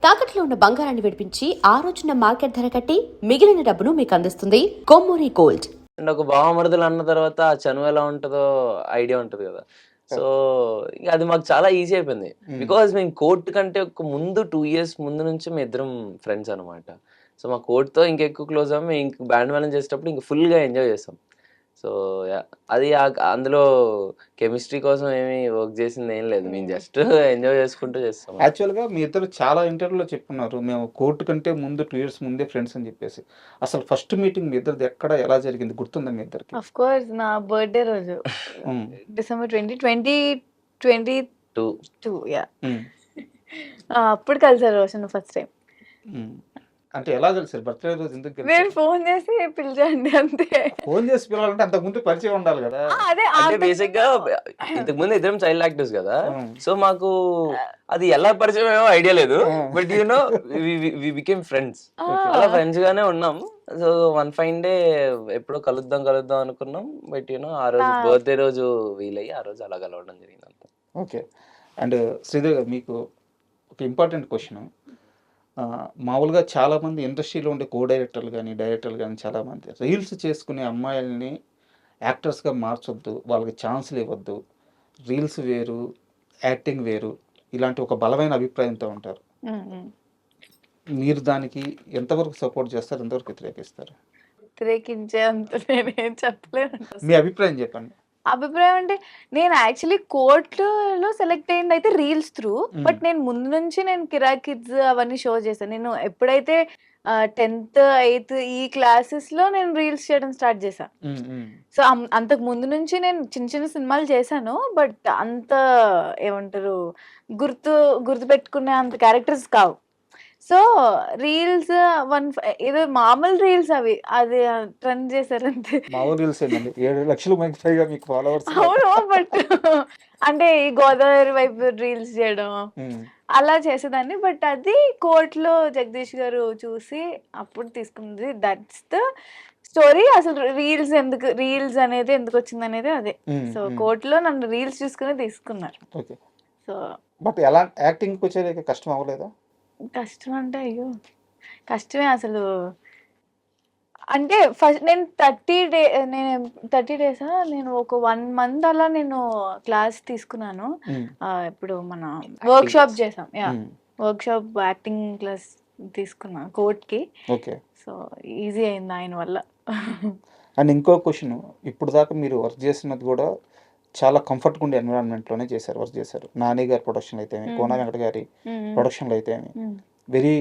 తాకట్లో ఉన్న బంగారాన్ని విడిపించి ఆ రోజున మార్కెట్ ధర కట్టి మిగిలిన డబ్బును మీకు అందిస్తుంది కొమ్మూరి గోల్డ్. అండ్ ఒక బావమరుదులు అన్న తర్వాత ఆ చనువు ఎలా ఉంటుందో ఐడియా ఉంటుంది కదా. సో ఇక అది మాకు చాలా ఈజీ అయిపోయింది. బికాజ్ మేము కోర్టు కంటే ఒక ముందు 2 years ముందు నుంచి మేము ఇద్దరం ఫ్రెండ్స్ అనమాట. సో మా కోర్టుతో ఇంకెక్కువ క్లోజ్ అవ్వం. మేము ఇంక బ్యాండ్ మేళం చేసేటప్పుడు ఇంక ఫుల్గా ఎంజాయ్ చేస్తాం. సో అది అందులో కెమిస్ట్రీ కోసం ఏమి వర్క్ చేసింది ఏం లేదు. మేము జస్ట్ ఎంజాయ్ చేసుకుంటూ చేస్తాం. యాక్చువల్గా మీ ఇద్దరు చాలా ఇంటర్వ్యూలో చెప్పున్నారు, మేము కోర్టు కంటే ముందు 2 years ముందే ఫ్రెండ్స్ అని చెప్పేసి. అసలు ఫస్ట్ మీటింగ్ మీ ఇద్దరిది ఎక్కడ ఎలా జరిగింది గుర్తుందా మీ ఇద్దరికి? ఆఫ్ కోర్స్ నా బర్త్డే రోజు డిసెంబర్ 2022 యా అప్పుడు కలిసారు రోషన్ ఫస్ట్ టైం. అంటే ఎలా కలిసారు? బర్త్డే రోజు ఎందుకు నేను కలిసారు? ఫోన్ చేసి పిలిచండి అంతే. ఫోన్ చేసి పిలవాలంటే అంతకు ముందు పరిచయం ఉండాలి కదా. అదే అంటే బేసిక్ గా ఇంతకు ముందు ఇద్దరం చైల్డ్ యాక్టర్స్ కదా. సో మాకు అది ఎలా పరిచయం ఏమో ఐడియా లేదు. But you know we became friends. అలా ఫ్రెండ్స్ గానే ఉన్నాం. సో వన్ ఫైన్ డే ఎప్పుడో కలుద్దాం అనుకున్నాం. బట్ యు నో ఆ రోజు బర్త్డే రోజు వీలయ్యి ఆ రోజు అలా కలవడం జరిగింది అంతా. ఓకే. అండ్ శ్రీదేవి గారు, మీకు ఒక ఇంపార్టెంట్ క్వశ్చన్. మామూలుగా చాలామంది ఇండస్ట్రీలో ఉండే డైరెక్టర్లు కానీ చాలామంది రీల్స్ చేసుకునే అమ్మాయిల్ని యాక్టర్స్గా మార్చొద్దు, వాళ్ళకి ఛాన్సులు ఇవ్వద్దు, రీల్స్ వేరు యాక్టింగ్ వేరు, ఇలాంటి ఒక బలమైన అభిప్రాయంతో ఉంటారు. మీరు దానికి ఎంతవరకు సపోర్ట్ చేస్తారు, ఎంతవరకు వ్యతిరేకిస్తారు? వ్యతిరేకించే అంత నేనేం చెప్పలేను. మీ అభిప్రాయం చెప్పండి. అభిప్రాయం అంటే నేను యాక్చువల్లీ కోర్టులో సెలెక్ట్ అయింది అయితే రీల్స్ త్రూ. బట్ నేను ముందు నుంచి నేను కిరాక్ కిడ్స్ అవన్నీ షో చేశాను. నేను ఎప్పుడైతే 10th 8th ఈ క్లాసెస్ లో నేను రీల్స్ చేయడం స్టార్ట్ చేశాను. సో అంతకు ముందు నుంచి నేను చిన్న చిన్న సినిమాలు చేశాను. బట్ అంత ఏమంటారు గుర్తు పెట్టుకునే అంత క్యారెక్టర్స్ కావు. సో రీల్స్ ఏదో మామూలు రీల్స్ అది ట్రెండ్ చేశారు అంతే. మామూలు రీల్స్ ఏంటండి, 7 లక్షల మంది పైగా మీకు ఫాలోవర్స్. అవును, బట్ అంటే ఈ గోదావరి వైపు రీల్స్ చేయడం అలా చేసేదాన్ని. బట్ అది కోర్టులో జగదీష్ గారు చూసి అప్పుడు తీసుకుంది. That's the story. అసలు రీల్స్ అనేది ఎందుకు వచ్చింది అనేది అదే. సో కోర్టులో నన్ను రీల్స్ చూసుకుని తీసుకున్నారు. ఓకే. సో బట్ ఎలా యాక్టింగ్కి వచ్చేది కష్టం అవ్వలేదా? కష్టం అంటే అయ్యో కష్టమే అసలు. అంటే ఫస్ట్ నేను 30 days నేను ఒక 1 month అలా నేను క్లాస్ తీసుకున్నాను. ఇప్పుడు మన వర్క్ షాప్ చేసాం. వర్క్ షాప్ యాక్టింగ్ క్లాస్ తీసుకున్నాను కోర్ట్కి. ఓకే. సో ఈజీ అయింది ఆయన వల్ల. అండ్ ఇంకో క్వశ్చన్, ఇప్పుడు దాకా మీరు వర్క్ చేసినది కూడా చాలా కంఫర్ట్గా ఉండే ఎన్విరాన్మెంట్లోనే వర్క్ చేశారు. నాని గారి ప్రొడక్షన్ అయితే కోన వెంకట గారి ప్రొడక్షన్లో అయితే వెరీ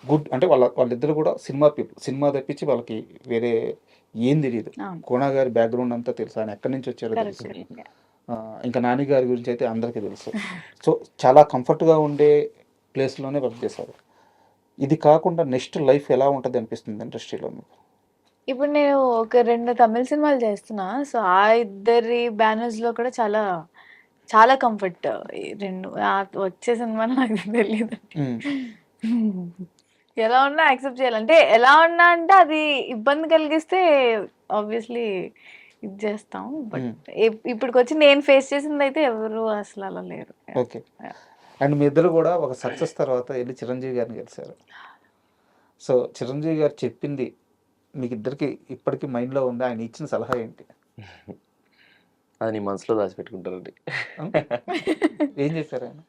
గుడ్. అంటే వాళ్ళిద్దరు కూడా సినిమా తప్పించి వాళ్ళకి వేరే ఏం తెలియదు. కోన గారి బ్యాక్గ్రౌండ్ అంతా తెలుసు, ఆయన ఎక్కడి నుంచి వచ్చారో తెలుసు. ఇంకా నాని గారి గురించి అయితే అందరికీ తెలుసు. సో చాలా కంఫర్ట్గా ఉండే ప్లేస్లోనే వర్క్ చేశారు. ఇది కాకుండా నెక్స్ట్ లైఫ్ ఎలా ఉంటుంది అనిపిస్తుంది ఇండస్ట్రీలో మీకు? ఇప్పుడు నేను ఒక 2 తమిళ సినిమాలు చేస్తున్నా. సో ఆ ఇద్దరి బ్యానర్స్ లో కూడా చాలా చాలా కంఫర్ట్. 2 వచ్చే సినిమా నాకు తెలియదు ఎలా ఉన్నా యాక్సెప్ట్ చేయాలంటే. ఎలా ఉన్నా అంటే అది ఇబ్బంది కలిగిస్తే ఆబ్వియస్లీ ఇది చేస్తాం. బట్ ఇప్పటికి వచ్చి నేను ఫేస్ చేసింది అయితే ఎవరు అసలు అలా లేరు. ఓకే. అండ్ మీ ఇద్దరు కూడా ఒక సక్సెస్ తర్వాత వెళ్ళి చిరంజీవి గారిని కలిశారు. సో చిరంజీవి గారు చెప్పింది మీకు ఇద్దరికి ఇప్పటికీ మైండ్లో ఉంది, ఆయన ఇచ్చిన సలహా ఏంటి? అది నీ మనసులో దాచిపెట్టుకుంటారండి. ఏం చేశారు ఆయన?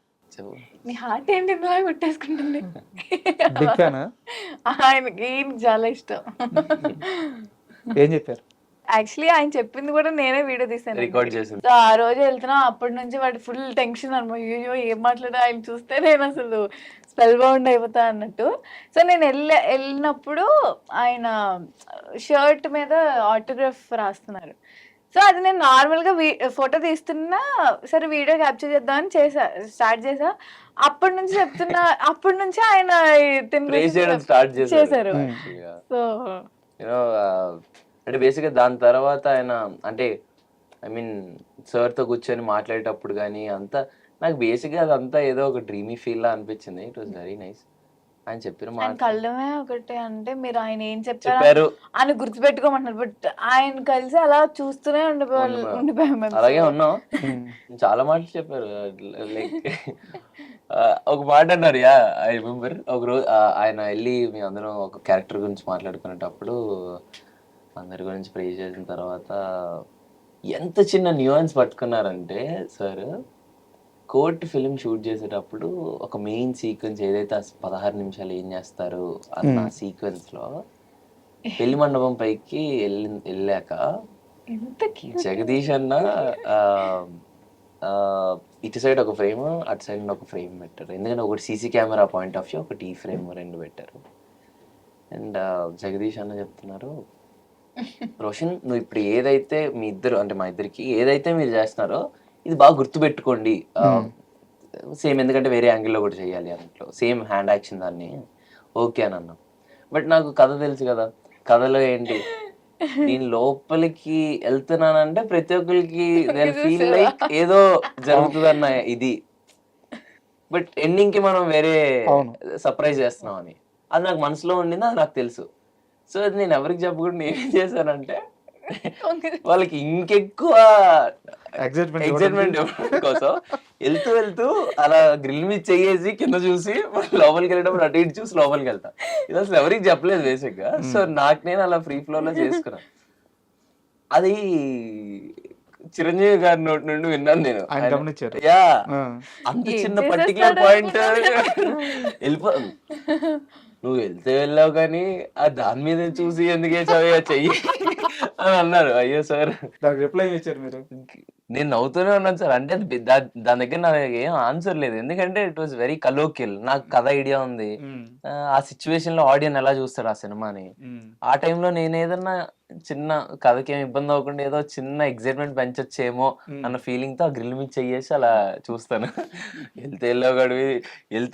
నీ హార్ట్ ఏంటి ఇందులో కొట్టేసుకుంటుంది? బిగ్ ఫ్యానా? ఆయనకి చాలా ఇష్టం. ఏం చెప్పారు? యాక్చువల్లీ ఆయన చెప్పింది కూడా నేనే వీడియో తీసాను, రికార్డ్ చేసింది. సో ఆ రోజు వెళ్తున్నా, అప్పటి నుంచి వాడు ఫుల్ టెన్షన్ అనమాట. అయ్యో ఏం మాట్లాడా, ఆయన చూస్తే నేను అసలు స్పెల్ బౌండ్ అయిపోతా అన్నట్టు. సో నేను వెళ్ళినప్పుడు ఆయన షర్ట్ మీద ఆటోగ్రాఫ్ రాస్తున్నారు. సో అది నేను నార్మల్గా ఫోటో తీస్తున్నా, సరే వీడియో క్యాప్చర్ చేద్దామని స్టార్ట్ చేసా. అప్పటి నుంచి చెప్తున్నా, అప్పటి నుంచి ఆయన చేశారు. సో అంటే బేసిక్గా దాని తర్వాత ఆయన అంటే సార్తో కూర్చొని మాట్లాడేటప్పుడు కానీ అంతా నాకు బేసిక్గా అదంతా ఏదో ఒక డ్రీమీ ఫీల్ లా అనిపించింది. It was very nice. ఆయన చెప్పిన కళ్ళమే ఒకటే అంటే మీరు ఆయన ఏం చెప్పారు అని గుర్తుపెట్టుకోమంటున్నారు. బట్ ఆయన కలిసి అలా చూస్తూనే ఉండిపోయాము. అలాగే ఉన్నాం. చాలా మాటలు చెప్పారు. లైక్ ఒక మాట అన్నారు, యా ఐ రిమెంబర్. ఒక రోజు ఆయన వెళ్ళి మీ అందరం ఒక క్యారెక్టర్ గురించి మాట్లాడుకునేటప్పుడు అందరి గురించి ప్రే చేసిన తర్వాత ఎంత చిన్న న్యూయన్స్ పట్టుకున్నారంటే సార్, కోర్ట్ ఫిల్మ్ షూట్ చేసేటప్పుడు ఒక మెయిన్ సీక్వెన్స్ ఏదైతే 16 నిమిషాలు ఏం చేస్తారు అన్న సీక్వెన్స్ లో పెళ్లి మండపం పైకి వెళ్ళాక ఎంత జగదీష్ అన్న ఆ, ఇటు సైడ్ ఒక ఫ్రేమ్, అటు సైడ్ ఒక ఫ్రేమ్ పెట్టారు. ఎందుకంటే ఒకటి CC camera point of view, ఒకటి ఈ ఫ్రేమ్, రెండు పెట్టారు. అండ్ జగదీష్ అన్న చెప్తున్నారు, రోషన్ నువ్వు ఇప్పుడు ఏదైతే మీ ఇద్దరు అంటే మా ఇద్దరికి ఏదైతే మీరు చేస్తున్నారో ఇది బాగా గుర్తుపెట్టుకోండి. సేమ్, ఎందుకంటే వేరే యాంగిల్లో కూడా చేయాలి అన్నట్లు, సేమ్ హ్యాండ్ యాక్షన్ దాన్ని ఓకే అని అన్నాం. బట్ నాకు కథ తెలుసు కదా, కథలో ఏంటి నేను లోపలికి వెళ్తున్నానంటే ప్రతి ఒక్కరికి ఫీల్ లైక్ ఏదో జరుగుతుందన్న ఇది, బట్ ఎండింగ్ కి మనం వేరే సర్ప్రైజ్ చేస్తున్నాం అని అది నాకు మనసులో ఉండింది, అది నాకు తెలుసు. సో అది నేను ఎవరికి చెప్పకుండా నేనేం చేశానంటే వాళ్ళకి ఇంకెక్కువ ఎక్సైట్మెంట్ కోసం వెళ్తూ వెళ్తూ అలా గ్రిల్ మీద చెయ్యేసి కింద చూసి లోపలికి వెళ్ళేటప్పుడు అటు ఇటు చూసి లోపలికి వెళ్తా. ఇది అసలు ఎవరికి చెప్పలేదు బేసిక్ గా. సో నాకు నేను అలా ఫ్రీ ఫ్లో లో చేసుకున్నా. అది చిరంజీవి గారి నోటి నుండి విన్నాను నేను. యా, అంత చిన్న పర్టికులర్ పాయింట్ వెళ్ళిపో, నువ్వు వెళ్తే వెళ్ళావు కానీ ఆ దాని మీద చూసి ఎందుకు వేసావు చెయ్యి అని అన్నారు. అయ్యో సార్, రిప్లై ఇచ్చారు మీరు? నేను నవ్వుతూనే ఉన్నాను సార్. అంటే దాని దగ్గర నాకు ఏం ఆన్సర్ లేదు, ఎందుకంటే ఇట్ వాస్ వెరీ కలోకియల్. నాకు కథ ఐడియా ఉంది, ఆ సిచ్యువేషన్ లో ఆడియన్స్ ఎలా చూస్తారు ఆ సినిమాని. ఆ టైంలో నేను ఏదన్నా చిన్న కథకి ఏమి ఇబ్బంది అవ్వకుండా ఏదో చిన్న ఎక్సైట్మెంట్ పెంచొచ్చేమో అన్న ఫీలింగ్ తో ఆ గ్రిల్ మీద చెయ్యేసి అలా చూస్తాను. వెళ్తే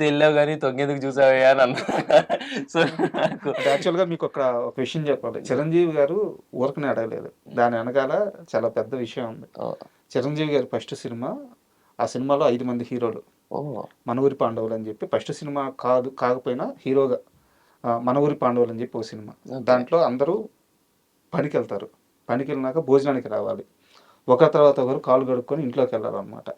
వెళ్ళావు కానీ తొంగేందుకు చూసావయ్యా అని అన్నా. సో యాక్చువల్ గా మీకు ఒక విషయం చెప్పాలి, చిరంజీవి గారు ఊరకనే అడగలేదు, దాని వెనకాల చాలా పెద్ద విషయం ఉంది. చిరంజీవి గారి ఫస్ట్ సినిమా, ఆ సినిమాలో 5 మంది హీరోలు, మన ఊరి పాండవులు అని చెప్పి ఫస్ట్ సినిమా కాకపోయినా హీరోగా మన ఊరి పాండవులు అని చెప్పి ఒక సినిమా. దాంట్లో అందరూ పనికి వెళ్తారు, పనికి వెళ్ళినాక భోజనానికి రావాలి, ఒక తర్వాత ఒకరు కాలు కడుక్కొని ఇంట్లోకి వెళ్ళాలన్నమాట.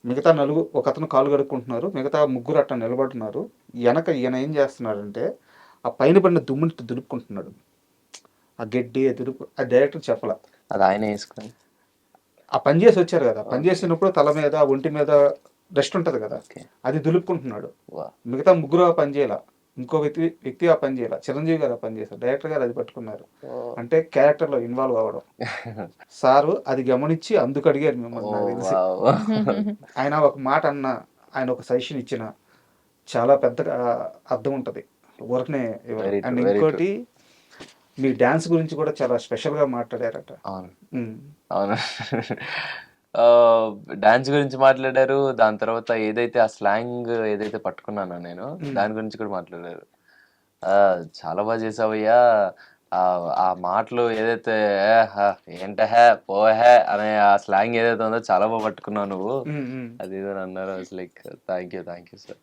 మిగతా ఒక అతను కాలు కడుక్కుంటున్నారు, మిగతా 3 అట్లా నిలబడుతున్నారు. వెనక ఈయన ఏం చేస్తున్నాడంటే ఆ పైన పడిన దుమ్ముని దులుపుకుంటున్నాడు, ఆ గడ్డి దులుపు. ఆ డైరెక్టర్ చెప్పాల, అది ఆయన వేసుకొని ఆ పని చేసి వచ్చారు కదా, పని చేసినప్పుడు తల మీద ఒంటి మీద డస్ట్ ఉంటుంది కదా, అది దులుపుకుంటున్నాడు. మిగతా 3 ఆ పని చేయాల, ఇంకో వ్యక్తి ఆ పని చేయాల, చిరంజీవి గారు ఆ పని చేశారు, డైరెక్టర్ గారు అది పట్టుకున్నారు. అంటే క్యారెక్టర్ లో ఇన్వాల్వ్ అవ్వడం. సారు అది గమనించి అందుకు అడిగారు మిమ్మల్ని నాకు తెలిసి. ఆయన ఒక మాట అన్న, ఆయన ఒక సజెషన్ ఇచ్చిన చాలా పెద్ద అర్థం ఉంటుంది, ఊరకనే. అండ్ ఇంకోటి, మీ డాన్స్ గురించి కూడా చాలా స్పెషల్ గా మాట్లాడారట. అవును, డాన్స్ గురించి మాట్లాడారు. దాని తర్వాత ఏదైతే ఆ స్లాంగ్ ఏదైతే పట్టుకున్నానో నేను, దాని గురించి కూడా మాట్లాడారు. చాలా బాగా చేసావయ్యా, ఆ మాటలు ఏదైతే ఏంటహే పోహే అనే ఆ స్లాంగ్ ఏదైతే ఉందో చాలా బాగా పట్టుకున్నావు నువ్వు, అది ఏదో అన్నారు. Like thank you sir.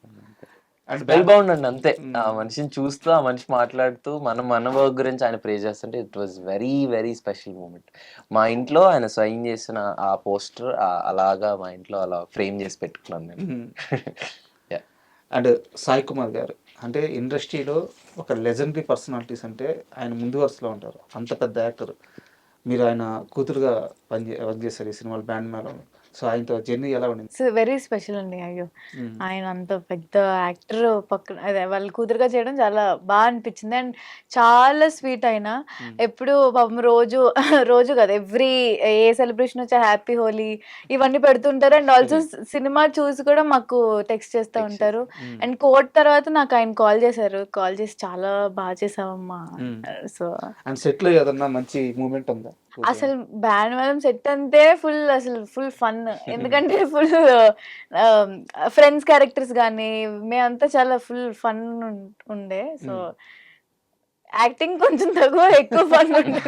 Spell bound అండి అంతే. ఆ మనిషిని చూస్తూ, ఆ మనిషి మాట్లాడుతూ, మన వర్క్ గురించి ఆయన ప్రే చేస్తుంటే it was very very special moment. మా ఇంట్లో ఆయన సైన్ చేసిన ఆ పోస్టర్ అలాగా మా ఇంట్లో అలా ఫ్రేమ్ చేసి పెట్టుకున్నాను నేను. అండ్ సాయి కుమార్ గారు అంటే ఇండస్ట్రీలో ఒక లెజెండరీ పర్సనాలిటీస్ అంటే ఆయన ముందు వరుసలో ఉంటారు, అంత పెద్ద యాక్టర్. మీరు ఆయన కూతురుగా వర్క్ చేశారు ఈ సినిమాలో, బ్యాండ్ మేళం. సో ఆయనతో జర్నీ ఎలా ఉండింది? సో వెరీ స్పెషల్ అండి. అయ్యో, ఆయన అంత పెద్ద యాక్టర్ పక్కన అదే వాళ్ళ కూతురుగా చేయడం చాలా బాగా అనిపించింది. అండ్ చాలా స్వీట్. అయినా ఎప్పుడు పాపం రోజు కదా, ఎవ్రీ ఏ సెలబ్రేషన్ వచ్చా హ్యాపీ హోలీ ఇవన్నీ పెడుతుంటారు. అండ్ ఆల్సో సినిమా చూసి కూడా మాకు టెక్స్ట్ చేస్తూ ఉంటారు. అండ్ కోర్ట్ తర్వాత నాకు ఆయన కాల్ చేసి చాలా బాగా చేసావమ్మా. సో అండ్ సెట్ లో ఏదన్నా మంచి మూమెంట్ ఉందా? అసలు బ్యాండ్ మేళం సెట్ అంతే ఫుల్ ఫన్. ఎందుకంటే ఫుల్ ఫ్రెండ్స్ క్యారెక్టర్స్ కానీ మేమంతా చాలా ఫుల్ ఫన్ ఉండే. సో యాక్టింగ్ కొంచెం తక్కువ, ఎక్కువ ఫన్ ఉండే.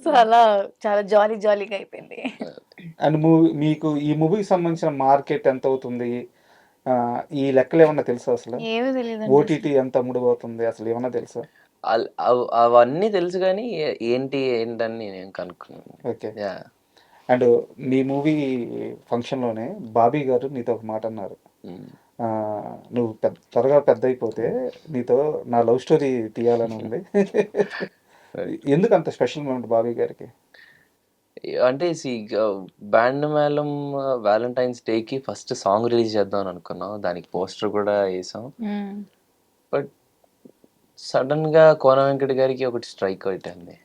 సో అలా చాలా జాలీగా అయిపోయింది. అండ్ మీకు ఈ మూవీకి సంబంధించిన మార్కెట్ ఎంత అవుతుంది, ఈ లెక్కలు ఏమన్నా తెలుసా? అసలు ఏమీ తెలియదు. ఓటీటీ ఎంత అమ్ముడుపోతుంది అసలు ఏమన్నా తెలుసా? అవన్నీ తెలుసు కానీ ఏంటని నేను కనుక్కున్నాను. ఓకే. అండ్ మీ మూవీ ఫంక్షన్లోనే బాబీ గారు నీతో ఒక మాట అన్నారు. ఆ, నువ్వు త్వరగా పెద్ద అయిపోతే నీతో నా లవ్ స్టోరీ తీయాలని ఉంది. ఎందుకు అంత స్పెషల్ మూమెంట్ బాబీ గారికి? అంటే బ్యాండ్ మేళం వ్యాలంటైన్స్ డేకి ఫస్ట్ సాంగ్ రిలీజ్ చేద్దాం అని అనుకున్నాం, దానికి పోస్టర్ కూడా వేసాం. బట్ సడన్ గా కోన వెంకట గారికి ఒకటి స్ట్రైక్ అవుతుంది.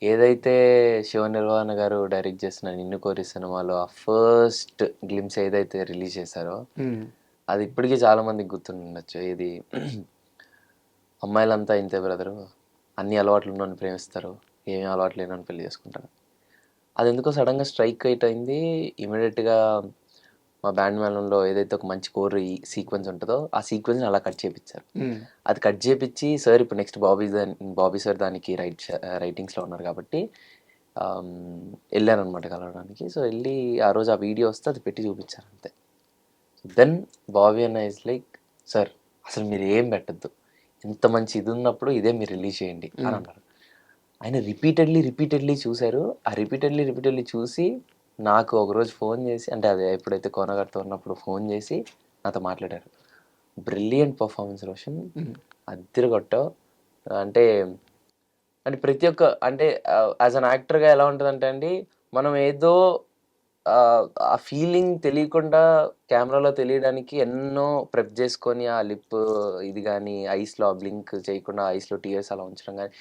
ఏదైతే శివ నిర్వాణ గారు డైరెక్ట్ చేసిన నిన్ను కోరి సినిమాలో ఆ ఫస్ట్ గ్లిమ్స్ ఏదైతే రిలీజ్ చేశారో అది ఇప్పటికీ చాలా మందికి గుర్తుండొచ్చు. ఇది అమ్మాయిలంతా ఇంతే బ్రదరు, అన్ని అలవాట్లు ఉన్నోని ప్రేమిస్తారు, ఏమీ అలవాట్లు లేనని పెళ్లి చేసుకుంటారు. అది ఎందుకో సడన్గా స్ట్రైక్ అయింది. ఇమీడియట్గా మా బ్యాండ్ మేళంలో ఏదైతే ఒక మంచి కోర్ సీక్వెన్స్ ఉంటుందో ఆ సీక్వెన్స్ని అలా కట్ చేయించారు. అది కట్ చేయించి సార్ ఇప్పుడు నెక్స్ట్ బాబీ సార్ దానికి రైటింగ్స్లో ఉన్నారు కాబట్టి వెళ్ళానమాట కలవడానికి. సో వెళ్ళి ఆ రోజు ఆ వీడియో వస్తే అది పెట్టి చూపించారు అంతే. దెన్ బాబీ అన్న ఇస్ లైక్, సార్ అసలు మీరు ఏం పెట్టద్దు, ఇంత మంచి ఇది ఉన్నప్పుడు ఇదే మీరు రిలీజ్ చేయండి అని అన్నారు. ఆయన రిపీటెడ్లీ చూశారు. ఆ రిపీటెడ్లీ చూసి నాకు ఒకరోజు ఫోన్ చేసి, అంటే అది ఎప్పుడైతే కోనగారితో ఉన్నప్పుడు ఫోన్ చేసి నాతో మాట్లాడారు. బ్రిలియంట్ పర్ఫార్మెన్స్ రోషన్, అద్దెరు కొట్టావు. అంటే అంటే ప్రతి ఒక్క అంటే యాజ్ అన్ యాక్టర్గా ఎలా ఉంటుందంటే అండి, మనం ఏదో ఆ ఫీలింగ్ తెలియకుండా కెమెరాలో తెలియడానికి ఎన్నో ప్రెప్ చేసుకొని ఆ లిప్ ఇది కానీ ఐస్లో బ్లింక్ చేయకుండా ఐస్లో టీయర్స్ అలా ఉంచడం కానీ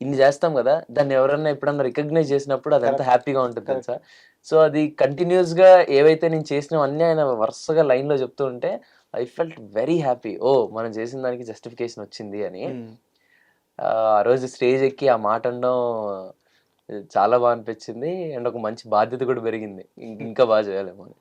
ఇన్ని చేస్తాం కదా, దాన్ని ఎవరన్నా ఎప్పుడన్నా రికగ్నైజ్ చేసినప్పుడు అది ఎంత హ్యాపీగా ఉంటుంది తెలుసా. సో అది కంటిన్యూస్గా ఏవైతే నేను చేసినవన్నీ ఆయన వరుసగా లైన్లో చెప్తూ ఉంటే ఐ ఫెల్ట్ వెరీ హ్యాపీ. ఓ మనం చేసిన దానికి జస్టిఫికేషన్ వచ్చింది అని. ఆ రోజు స్టేజ్ ఎక్కి ఆ మాట అనడం చాలా బాగా అనిపించింది. అండ్ ఒక మంచి బాధ్యత కూడా పెరిగింది, ఇంకా బాగా చేయాలేమో అని.